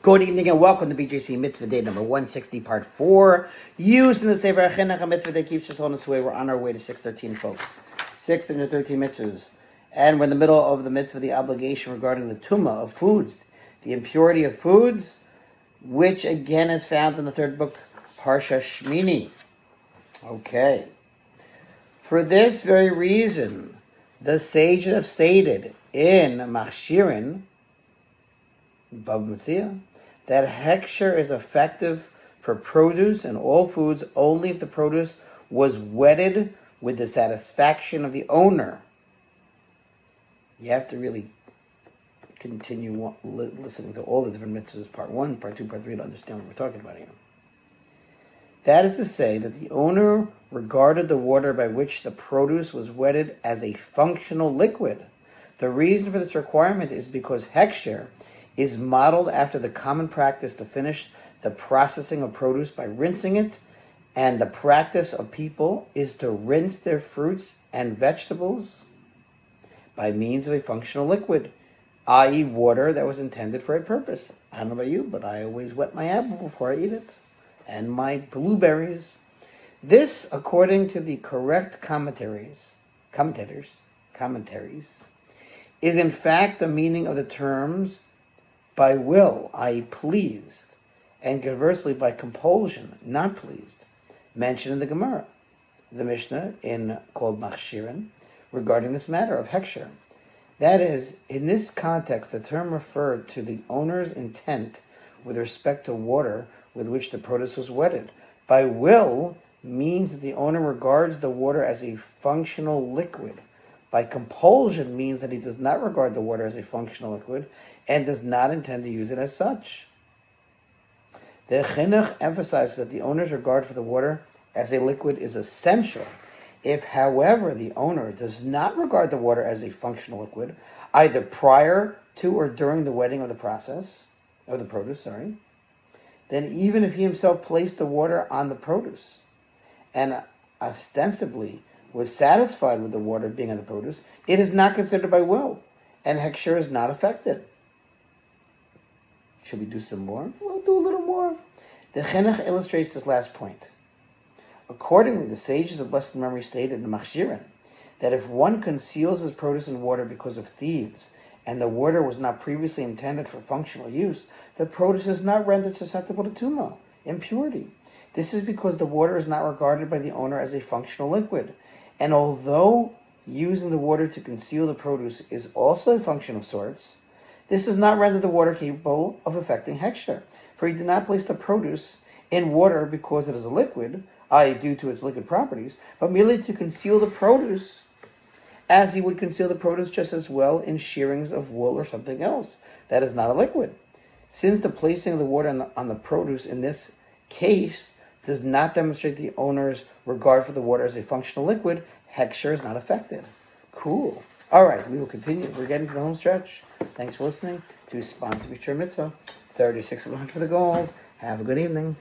Good evening and welcome to BJC Mitzvah Day number 160, part 4. Used in the Sefer HaChinuch Mitzvah Day keeps us on its way. We're on our way to 613, folks. 613 mitzvahs. And we're in the middle of the mitzvah, the obligation regarding the Tumah of foods, the impurity of foods, which again is found in the third book, Parsha Shmini. Okay. For this very reason, the sages have stated in Machshirin, Bava Metzia, that hechsher is effective for produce and all foods only if the produce was wetted with the satisfaction of the owner. You have to really continue listening to all the different mitzvahs, part 1, part 2, part 3, to understand what we're talking about here. That is to say that the owner regarded the water by which the produce was wetted as a functional liquid. The reason for this requirement is because hechsher is modeled after the common practice to finish the processing of produce by rinsing it, and the practice of people is to rinse their fruits and vegetables by means of a functional liquid, i.e. water that was intended for a purpose. I don't know about you, but I always wet my apple before I eat it, and my blueberries. This, according to the correct commentators, is in fact the meaning of the terms by will, i.e. pleased, and conversely by compulsion, not pleased, mentioned in the Gemara, the Mishnah called Machshirin, regarding this matter of hechsher. That is, in this context, the term referred to the owner's intent with respect to water with which the produce was wetted. By will means that the owner regards the water as a functional liquid. By compulsion means that he does not regard the water as a functional liquid and does not intend to use it as such. The Chinuch emphasizes that the owner's regard for the water as a liquid is essential. If, however, the owner does not regard the water as a functional liquid, either prior to or during the wetting of the produce, then even if he himself placed the water on the produce and ostensibly was satisfied with the water being on the produce, it is not considered by will, and hechsher is not affected. Should we do some more? We'll do a little more. The Chinuch illustrates this last point. Accordingly, the sages of blessed memory stated in Machshirin that if one conceals his produce in water because of thieves, and the water was not previously intended for functional use, the produce is not rendered susceptible to Tumah, impurity. This is because the water is not regarded by the owner as a functional liquid. And although using the water to conceal the produce is also a function of sorts, this does not render the water capable of affecting hechsher, for he did not place the produce in water because it is a liquid, i.e. due to its liquid properties, but merely to conceal the produce, as he would conceal the produce just as well in shearings of wool or something else that is not a liquid. Since the placing of the water on the produce in this case does not demonstrate the owner's regard for the water as a functional liquid, hechsher is not affected. Cool. All right, we will continue. We're getting to the home stretch. Thanks for listening to Sponsor BJC Mitzvah, 36 100 for the gold. Have a good evening.